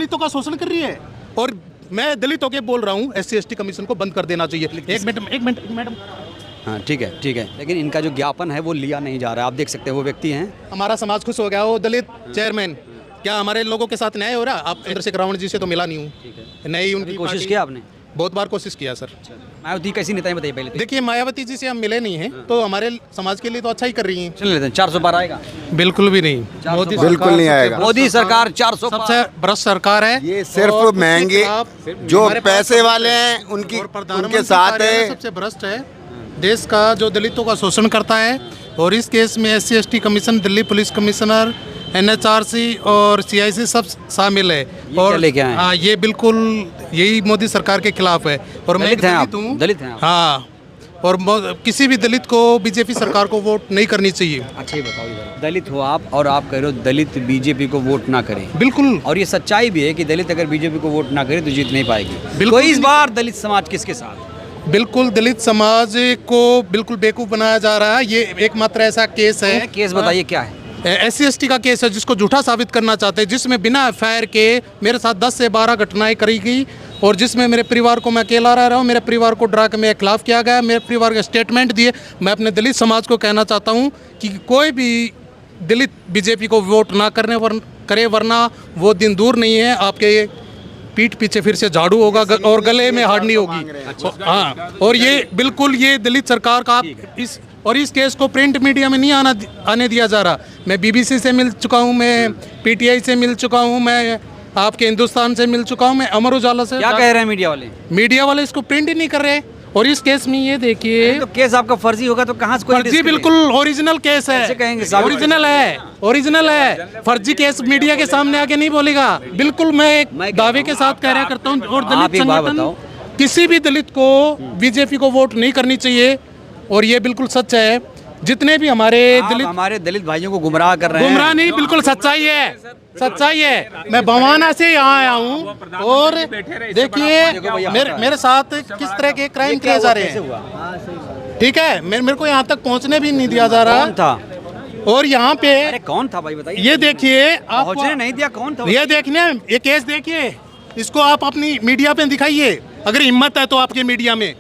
दलितों का शोषण कर रही है। और मैं दलितों के बोल रहा हूँ SC/ST कमीशन को बंद कर देना चाहिए। एक मिनट मैडम। हाँ ठीक है, लेकिन इनका जो ज्ञापन है वो लिया नहीं जा रहा है। आप देख सकते हैं वो व्यक्ति हैं। हमारा समाज खुश हो गया, वो दलित चेयरमैन। क्या हमारे लोगों के साथ न्याय हो रहा? आप चंद्रशेखर रावण जी से तो मिला नहीं हूँ, नहीं उनकी कोशिश किया आपने? बहुत बार कोशिश किया सर। मायावती कैसी नेता है बताइए पहले। देखिए मायावती जी से हम मिले नहीं हैं, तो हमारे समाज के लिए तो अच्छा ही कर रही हैं। चल लेते हैं 412 आएगा? बिल्कुल भी नहीं, मोदी बिल्कुल नहीं आएगा। मोदी सरकार 400 सबसे भ्रष्ट सरकार है। ये सिर्फ महंगे जो पैसे वाले हैं उनके साथ है। सबसे भ्रष्ट है देश का, जो दलितों का शोषण करता है। और इस केस में SC/ST commission, Delhi police commissioner, NHRC और CIC सब शामिल है। और लेके आए? हाँ, ये बिल्कुल यही मोदी सरकार के खिलाफ है। और मैं दलित हैं आप? हूँ, दलित हैं आप? हाँ। और किसी भी दलित को बीजेपी सरकार को वोट नहीं करनी चाहिए। अच्छा ये बताओ, दलित हो आप और आप कह रहे हो दलित बीजेपी को वोट ना करें। बिल्कुल। और ये सच्चाई भी है कि दलित अगर बीजेपी को वोट ना करे तो जीत नहीं पाएगी। बिल्कुल। तो इस बार दलित समाज किसके साथ? बिल्कुल दलित समाज को बिल्कुल बेवकूफ़ बनाया जा रहा है। ये एकमात्र ऐसा केस है। केस बताइए क्या है? SC/ST का केस है जिसको झूठा साबित करना चाहते हैं, जिसमें बिना FIR के मेरे साथ 10 से 12 घटनाएं करी गई। और जिसमें मेरे परिवार को मैं अकेला रह रहा हूँ, मेरे परिवार को डरा के मेरे खिलाफ किया गया, मेरे परिवार के स्टेटमेंट दिए। मैं अपने दलित समाज को कहना चाहता हूँ कि कोई भी दलित बीजेपी को वोट ना करे, वरना वो दिन दूर नहीं है आपके पीठ पीछे फिर से झाड़ू होगा और गले में हारनी होगी। हाँ, और ये बिल्कुल ये दलित सरकार का इस केस को प्रिंट मीडिया में नहीं आने दिया जा रहा। मैं BBC से मिल चुका हूँ, मैं PTI से मिल चुका हूँ, मैं आपके हिंदुस्तान से मिल चुका हूँ, मैं अमर उजाला से। क्या कह रहे हैं मीडिया वाले? मीडिया वाले इसको प्रिंट ही नहीं कर रहे। और इस केस में ये देखिए, तो केस आपका फर्जी होगा तो कहाँ से कोई फर्जी? बिल्कुल ओरिजिनल केस है। ओरिजिनल है। फर्जी केस मीडिया के सामने आके नहीं बोलेगा। बिल्कुल मैं एक दावे के साथ कह करता हूँ। और दलित संगठन किसी भी दलित को बीजेपी को वोट नहीं करनी चाहिए। और ये बिल्कुल सच है। जितने भी हमारे दलित भाइयों को गुमराह कर रहे हैं। गुमराह नहीं, बिल्कुल सच्चाई है। मैं भवाना से यहाँ आया हूँ और देखिए मेरे साथ किस तरह के क्राइम किए जा रहे हैं। ठीक है, मेरे को यहाँ तक पहुँचने भी नहीं दिया जा रहा। कौन था? और यहाँ पे कौन था भाई बताइए? ये देखिए, आप पहुँचने नहीं दिया, कौन था? ये देखने, ये केस देखिए, इसको आप अपनी मीडिया पे दिखाइए अगर हिम्मत है तो आपके मीडिया में।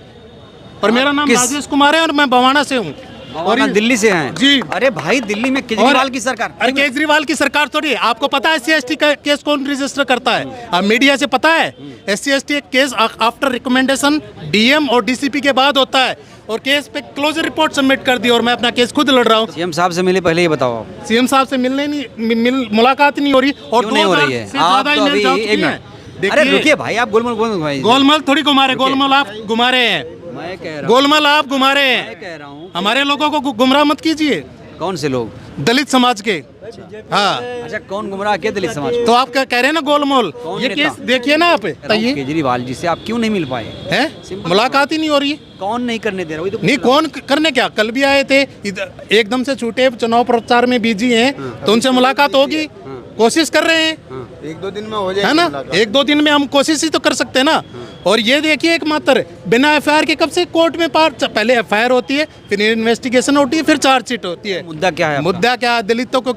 और मेरा नाम राजेश कुमार है और मैं भवाना से हूँ। और दिल्ली से हैं जी। अरे भाई दिल्ली में केजरीवाल की सरकार। अरे केजरीवाल की सरकार थोड़ी। आपको पता है SC/ST का केस कौन रजिस्टर करता है? आप मीडिया से पता है? SC/ST case after recommendation DM और DCP के बाद होता है। और केस पे क्लोजर रिपोर्ट सबमिट कर दी और मैं अपना केस खुद लड़ रहा हूँ। CM साहब से मिले पहले ये बताओ। CM साहब से मुलाकात नहीं हो रही। और नहीं हो रही है? आप तो अभी अरे रुकिए भाई, आप गोलमाल थोड़ी घुमा रहे। गोलमाल आप घुमा रहे हैं। मैं कह रहा हूँ गोलमाल आप घुमा रहे हैं। मैं कह रहा हूँ हमारे लोगों को गुमराह मत कीजिए। कौन से लोग? दलित समाज के। हाँ। अच्छा, कौन गुमराह किया दलित समाज को? तो आप क्या कह रहे हैं ना गोलमाल? ये केस देखिए ना आप। केजरीवाल जी से आप क्यों नहीं मिल पाए हैं? मुलाकात ही नहीं हो रही है। कौन नहीं करने दे रहा? नहीं, कौन करने क्या? कल भी आए थे, एकदम से छूटे, चुनाव प्रचार में बिजी हैं, तो उनसे मुलाकात होगी। कोशिश कर रहे हैं। 1-2 दिन में हो जाए, है ना? 1-2 दिन में हम कोशिश ही तो कर सकते हैं ना। और ये देखिए, एकमात्र बिना FIR के कब से कोर्ट में पहले FIR होती है, फिर इन्वेस्टिगेशन होती है, फिर चार्जशीट होती है। मुद्दा क्या है? मुद्दा क्या है? दलितों को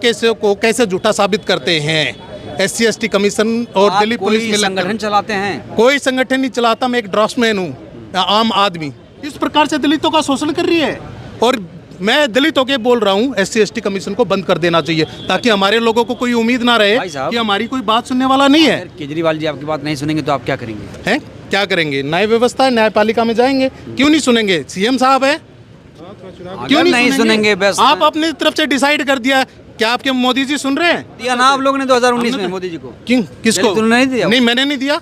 कैसे झूठा साबित करते हैं SC/ST कमीशन और दिल्ली पुलिस में संगठन चलाते हैं? कोई संगठन नहीं चलाता। मैं एक ड्राफ्टमैन हूँ, आम आदमी। इस प्रकार से दलितों का शोषण कर रही है। और मैं दलितों के बोल रहा हूँ SC/ST कमीशन को बंद कर देना चाहिए, ताकि हमारे लोगों को कोई उम्मीद ना रहे कि हमारी कोई बात सुनने वाला नहीं है। केजरीवाल जी आपकी बात नहीं सुनेंगे तो आप क्या करेंगे? हैं? क्या करेंगे? न्याय व्यवस्था, न्यायपालिका में जाएंगे। क्यों नहीं सुनेंगे? CM साहब है, क्यों नहीं सुनेंगे? बस आप अपनी तरफ से डिसाइड कर दिया। क्या आपके मोदी जी सुन रहे हैं? दिया ना आप लोग ने 2019 में मोदी जी को। क्यों? किसको? नहीं दिया? नहीं, मैंने नहीं दिया।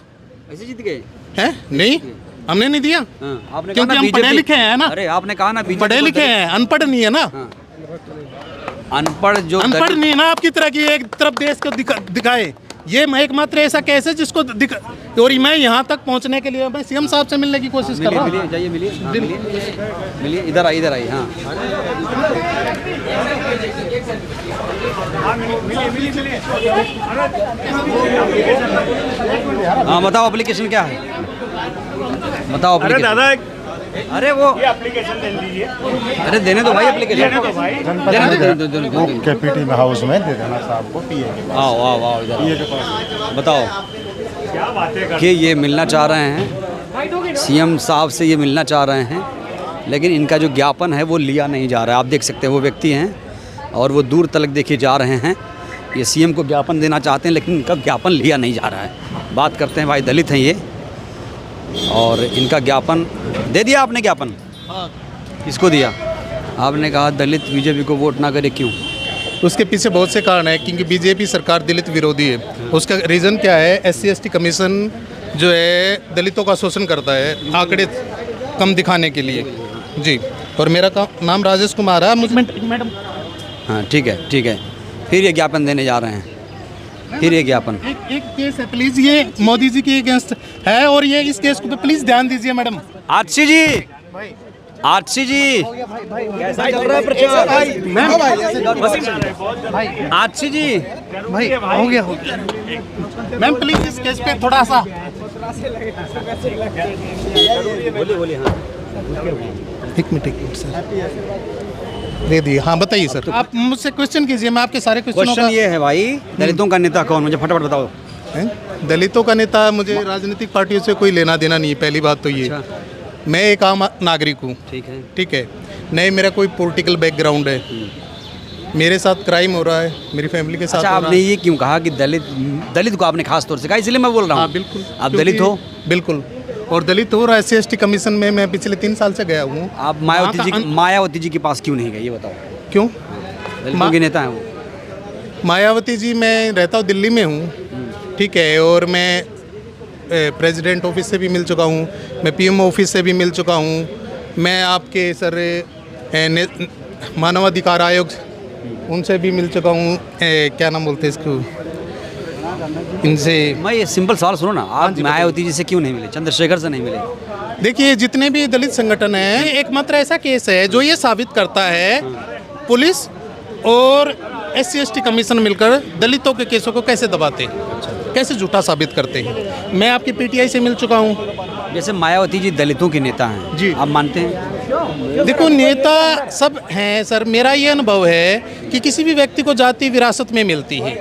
ऐसे जीत गए हैं? नहीं, हमने नहीं दिया। आपने क्योंकि हम पढ़े लिखे हैं ना। अरे आपने कहा ना पढ़े लिखे हैं, अनपढ़ नहीं है ना। अनपढ़ अनपढ़ नहीं ना आपकी तरह की एक तरफ देश को दिखाए। ये एकमात्र ऐसा केस है जिसको और मैं यहाँ तक पहुँचने के लिए मैं CM साहब से मिलने की कोशिश कर रहा हूँ। जाइए मिलिए, इधर आइए। हाँ बताओ, एप्लीकेशन क्या है? बताओ। अरे दादा, अरे वो एप्लीकेशन दे दीजिए। अरे देने दो भाई एप्लीकेशन। वो KPT में हाउस में दे देना साहब को, PA के पास। आओ इधर बताओ। कि ये मिलना चाह रहे हैं, सीएम साहब से ये मिलना चाह रहे हैं, लेकिन इनका जो ज्ञापन है वो लिया नहीं जा रहा है। आप देख सकते हैं वो व्यक्ति हैं और वो दूर तलक देखे जा रहे हैं। ये सीएम को ज्ञापन देना चाहते हैं लेकिन इनका ज्ञापन लिया नहीं जा रहा है। बात करते हैं, भाई दलित हैं ये, और इनका ज्ञापन दे दिया आपने। ज्ञापन किसको दिया? आपने कहा दलित बीजेपी को वोट ना करे, क्यों? उसके पीछे बहुत से कारण है, क्योंकि बीजेपी सरकार दलित विरोधी है। उसका रीज़न क्या है? SC/ST कमीशन जो है दलितों का शोषण करता है आंकड़े कम दिखाने के लिए जी। और मेरा नाम राजेश कुमार है। मुझ मैडम हाँ ठीक है, ठीक है। फिर ये ज्ञापन देने जा रहे हैं, फिर ये ज्ञापन। एक केस है, प्लीज़ ये मोदी जी के अगेंस्ट है और ये इस केस को प्लीज़ ध्यान दीजिए मैडम। आरसी जी, आरसी जी कैसा चल रहा है प्रचार? आरसी जी भाई हो गया मैम, प्लीज इस केस पे थोड़ा सा बोलिए। हाँ एक मिनट सर दे दिए। हाँ बताइए सर, आप मुझसे क्वेश्चन कीजिए, मैं आपके सारे क्वेश्चनों क्वेश्चन ये है भाई, दलितों का नेता कौन? मुझे फटाफट बताओ। दलितों का नेता, मुझे राजनीतिक पार्टियों से कोई लेना देना नहीं है, पहली बात तो ये। अच्छा। मैं एक आम नागरिक हूँ, ठीक है, नहीं मेरा कोई पॉलिटिकल बैकग्राउंड है, मेरे साथ क्राइम हो रहा है, मेरी फैमिली के साथ। अच्छा, आपने ये क्यों कहा कि दलित को आपने खास तौर से कहा? इसलिए मैं बोल रहा हूँ। हाँ बिल्कुल, आप दलित हो? बिल्कुल, और दलित हो। और SC/ST कमीशन में मैं पिछले 3 साल से गया हूँ। आप मायावती जी के पास क्यों नहीं गए, ये बताओ? क्यों? दलितों के नेता हैं वो। मायावती जी, मैं रहता हूँ दिल्ली में हूँ, ठीक है, और मैं प्रेसिडेंट ऑफिस से भी मिल चुका हूँ, मैं PM ऑफिस से भी मिल चुका हूँ, मैं आपके सर मानवाधिकार आयोग उनसे भी मिल चुका हूँ, क्या नाम बोलते हैं इसको, इनसे। मैं ये सिंपल सवाल सुनो ना, आप मायावती जी से क्यों नहीं मिले, चंद्रशेखर से नहीं मिले? देखिए, जितने भी दलित संगठन हैं, एकमात्र ऐसा केस है जो ये साबित करता है पुलिस और SC/ST कमीशन मिलकर दलितों के केसों को कैसे दबाते हैं, कैसे झूठा साबित करते हैं। मैं आपकी PTI से मिल चुका हूँ। जैसे मायावती जी दलितों के नेता हैं जी, आप मानते हैं? देखो, नेता सब हैं सर, मेरा ये अनुभव है कि किसी भी व्यक्ति को जाति विरासत में मिलती है,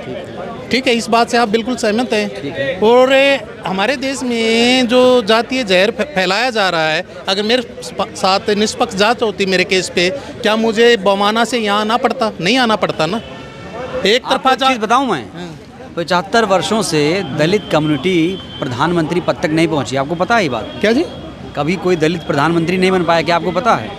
ठीक है, इस बात से आप बिल्कुल सहमत हैं। और हमारे देश में जो जातीय जहर फैलाया जा रहा है, अगर मेरे साथ निष्पक्ष जांच होती मेरे केस पे, क्या मुझे बमाना से यहाँ आना पड़ता? नहीं आना पड़ता ना। एक तरफा चीज़ बताऊँ मैं, 75 वर्षों से दलित कम्युनिटी प्रधानमंत्री पद तक नहीं पहुंची, आपको पता है ये बात? क्या जी? कभी कोई दलित प्रधानमंत्री नहीं बन पाया, क्या आपको पता है?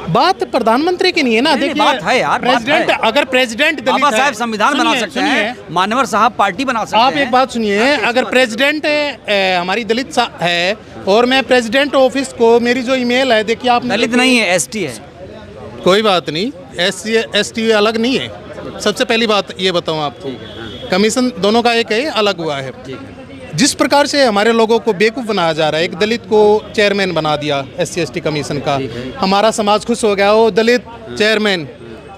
बात प्रधानमंत्री की नहीं है ना। देखिए, बात है यार, प्रेसिडेंट, अगर प्रेसिडेंट दलित बाबा है, साहब संविधान बना सकते हैं, मानवर साहब पार्टी बना सकते हैं। आप एक बात सुनिए, अगर प्रेसिडेंट हमारी दलित है और मैं प्रेसिडेंट ऑफिस को, मेरी जो ईमेल है, देखिए आप, दलित नहीं है, ST है। कोई बात नहीं, SC/ST अलग नहीं है। सबसे पहली बात ये बताऊं आपको, कमीशन दोनों का एक है, अलग हुआ है। जिस प्रकार से हमारे लोगों को बेवकूफ़ बनाया जा रहा है, एक दलित को चेयरमैन बना दिया SC/ST कमीशन का, हमारा समाज खुश हो गया, वो दलित चेयरमैन।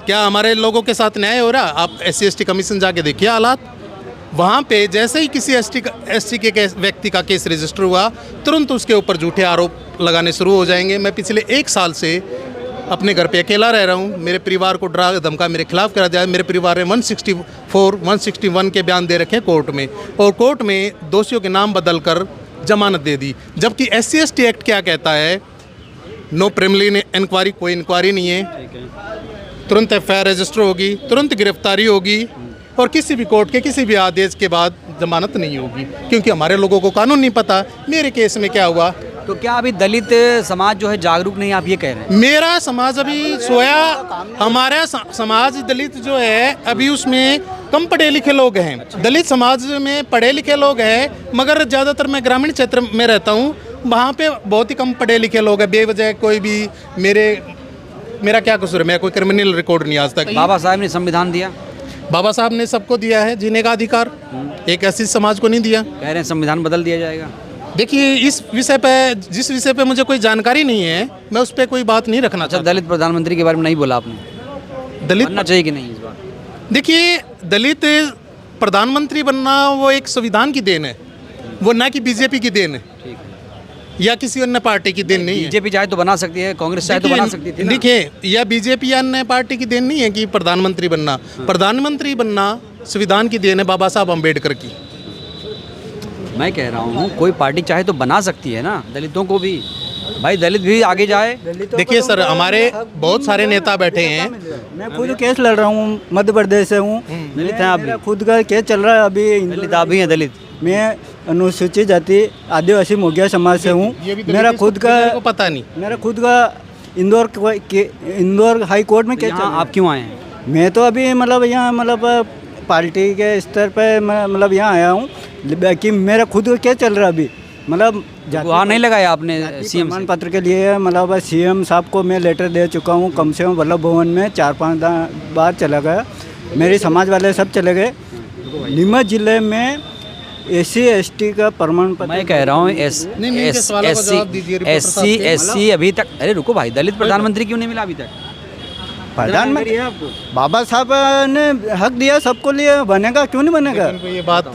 क्या हमारे लोगों के साथ न्याय हो रहा? आप SC/ST कमीशन जाके देखिए हालात वहाँ पे। जैसे ही किसी ST के व्यक्ति का केस रजिस्टर हुआ, तुरंत उसके ऊपर झूठे आरोप लगाने शुरू हो जाएंगे। मैं पिछले 1 साल से अपने घर पे अकेला रह रहा हूँ, मेरे परिवार को डरा धमका मेरे खिलाफ करा जाए। मेरे परिवार ने 164, 161 के बयान दे रखे कोर्ट में, और कोर्ट में दोषियों के नाम बदल कर जमानत दे दी। जबकि SC/ST एक्ट क्या कहता है? नो प्रिलिमिनरी इंक्वायरी, कोई इंक्वायरी नहीं है, तुरंत FIR रजिस्टर होगी, तुरंत गिरफ्तारी होगी, और किसी भी कोर्ट के किसी भी आदेश के बाद जमानत नहीं होगी, क्योंकि हमारे लोगों को कानून नहीं पता। मेरे केस में क्या हुआ? तो क्या अभी दलित समाज जो है जागरूक नहीं, आप ये कह रहे हैं? मेरा समाज अभी सोया, हमारा समाज दलित जो है अभी उसमें कम पढ़े लिखे लोग हैं। दलित समाज में पढ़े लिखे लोग हैं, मगर ज़्यादातर मैं ग्रामीण क्षेत्र में रहता हूँ, वहाँ पे बहुत ही कम पढ़े लिखे लोग हैं। बेवजह कोई भी मेरा क्या कसूर है? मैं कोई क्रिमिनल रिकॉर्ड नहीं आज तक। बाबा साहब ने संविधान दिया, बाबा साहब ने सबको दिया है जीने का अधिकार, एक ऐसी समाज को नहीं दिया। कह रहे हैं संविधान बदल दिया जाएगा। देखिए, इस विषय पे, जिस विषय पे मुझे कोई जानकारी नहीं है, मैं उस पर कोई बात नहीं रखना चाहता। दलित प्रधानमंत्री के बारे में नहीं बोला आपने? दलित बनना चाहिए कि नहीं इस बार? देखिए, दलित प्रधानमंत्री बनना वो एक संविधान की देन है, वो ना कि बीजेपी की देन है, ठीक है, या किसी अन्य पार्टी की देन नहीं है। बीजेपी चाहे तो बना सकती है, कांग्रेस चाहे तो बना सकती थी ना। देखिए, या बीजेपी या अन्य पार्टी की देन नहीं है कि प्रधानमंत्री बनना। प्रधानमंत्री बनना संविधान की देन है, बाबा साहब अम्बेडकर की। मैं कह रहा हूँ कोई पार्टी चाहे तो बना सकती है ना, दलितों को भी, भाई दलित भी आगे जाए। देखिए सर, हमारे बहुत सारे नेता बैठे हैं। मैं खुद केस लड़ रहा हूँ, मध्य प्रदेश से हूँ। दलित हैं आप भी? मेरा खुद का केस चल रहा है अभी। दलित आप भी हैं? दलित मैं अनुसूचित जाति आदिवासी मोगिया समाज से हूँ। ये भी मेरा खुद का को पता नहीं। मेरा खुद का इंदौर हाई कोर्ट में केस चल यहाँ रहा है। आप क्यों आए हैं? मैं तो अभी मतलब यहाँ मतलब पार्टी के स्तर पे मैं मतलब यहाँ आया हूँ कि मेरा खुद का केस चल रहा है अभी। मतलब वहाँ नहीं लगाया आपने सीएम प्रमाण पत्र के लिए, मतलब सीएम साहब को मैं लेटर दे चुका हूँ। कम से कम वल्लभ भवन में 4-5 बार चला गया। मेरे समाज वाले सब चले गए। नीमच जिले में SC/ST का प्रमाण पत्र। मैं कह रहा हूँ SC अभी तक, अरे रुको भाई, दलित प्रधानमंत्री क्यों नहीं मिला अभी तक? प्रधानमंत्री बाबा साहब ने हक दिया सबको लिए, बनेगा क्यों नहीं बनेगा? ये बात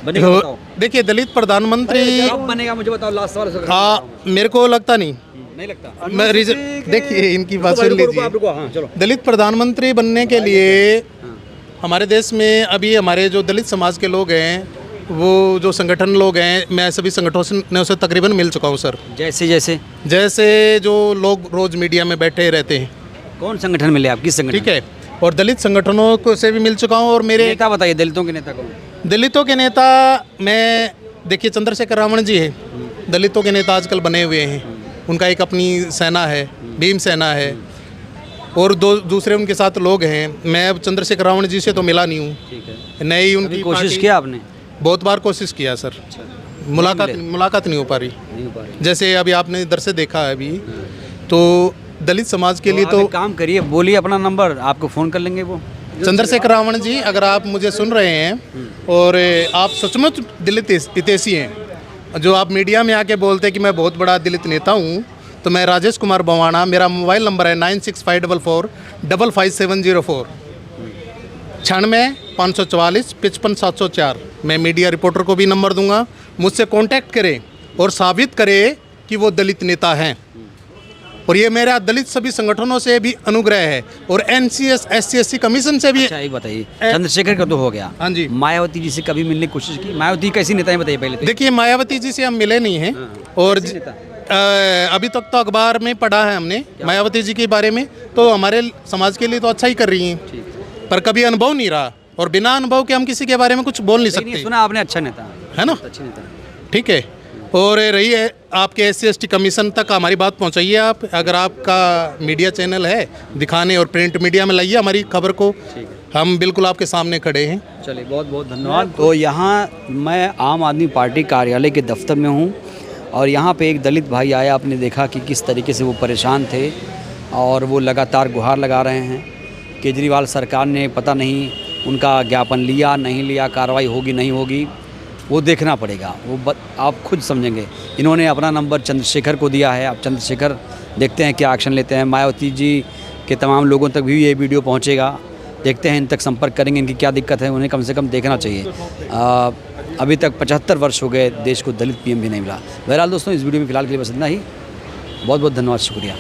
बनेगा बताओ। देखिए, दलित प्रधानमंत्री कब बनेगा मुझे बताओ, लास्ट सवाल। मेरे को लगता नहीं लगता। मैं रीजन देखिए, इनकी बात सुन लीजिए। हाँ चलो। दलित प्रधानमंत्री बनने के लिए हमारे देश में अभी हमारे जो दलित समाज के लोग हैं, वो जो संगठन लोग हैं, मैं सभी संगठनों से तकरीबन मिल चुका हूँ सर। जैसे जो लोग रोज मीडिया में बैठे रहते हैं। कौन संगठन मिले आप? किस संगठन? ठीक है, और दलित संगठनों को से भी मिल चुका हूँ। और मेरे नेता बताइए, दलितों के नेता कौन? दलितों के नेता मैं देखिए, चंद्रशेखर रावण जी हैं, दलितों के नेता आजकल बने हुए हैं। उनका एक अपनी सेना है, भीम सेना है, और दूसरे उनके साथ लोग हैं। मैं अब चंद्रशेखर रावण जी से तो मिला नहीं हूँ। नई उनकी कोशिश किया आपने? बहुत बार कोशिश किया सर, मुलाकात नहीं हो पा रही। जैसे अभी आपने इधर से देखा है अभी, तो दलित समाज के लिए तो काम करिए, बोलिए अपना नंबर, आपको फ़ोन कर लेंगे वो। चंद्रशेखर रावण जी, अगर आप मुझे सुन रहे हैं और आप सचमुच दलित हितैषी हैं, जो आप मीडिया में आके बोलते हैं कि मैं बहुत बड़ा दलित नेता हूँ, तो मैं राजेश कुमार बवाना, मेरा मोबाइल नंबर है 9654455704, 96-544-55-704। मैं मीडिया रिपोर्टर को भी नंबर दूंगा, मुझसे कांटेक्ट करें और साबित करें कि वो दलित नेता हैं। और ये मेरा दलित सभी संगठनों से भी अनुग्रह है, और NCS SC/ST कमीशन से भी। अच्छा एक बताइए, चंद्रशेखर का तो हो गया, हाँ जी, मायावती जी से कभी मिलने की कोशिश की? मायावती कैसी नेता है बताइए पहले तो। देखिए, मायावती जी से हम मिले नहीं हैं, और अभी तक तो अखबार में पढ़ा है हमने मायावती जी के बारे में, तो हमारे समाज के लिए तो अच्छा ही कर रही हैं, पर कभी अनुभव नहीं रहा, और बिना अनुभव के हम किसी के बारे में कुछ बोल नहीं सकते। सुना आपने, अच्छा नेता है ना, अच्छी नेता, ठीक है। और रही है आपके SC/ST कमीशन तक हमारी बात पहुंचाइए आप, अगर आपका मीडिया चैनल है दिखाने, और प्रिंट मीडिया में लाइए हमारी खबर को, हम बिल्कुल आपके सामने खड़े हैं। चलिए, बहुत बहुत धन्यवाद। तो यहाँ मैं आम आदमी पार्टी कार्यालय के दफ्तर में हूँ, और यहाँ पे एक दलित भाई आया, आपने देखा कि किस तरीके से वो परेशान थे, और वो लगातार गुहार लगा रहे हैं। केजरीवाल सरकार ने पता नहीं उनका ज्ञापन लिया नहीं लिया, कार्रवाई होगी नहीं होगी, वो देखना पड़ेगा, आप खुद समझेंगे। इन्होंने अपना नंबर चंद्रशेखर को दिया है, अब चंद्रशेखर देखते हैं क्या एक्शन लेते हैं। मायावती जी के तमाम लोगों तक भी ये वीडियो पहुंचेगा, देखते हैं इन तक संपर्क करेंगे, इनकी क्या दिक्कत है, उन्हें कम से कम देखना चाहिए। अभी तक 75 वर्ष हो गए, देश को दलित PM भी नहीं मिला। बहरहाल दोस्तों, इस वीडियो में फ़िलहाल के लिए बस इतना ही। बहुत बहुत धन्यवाद, शुक्रिया।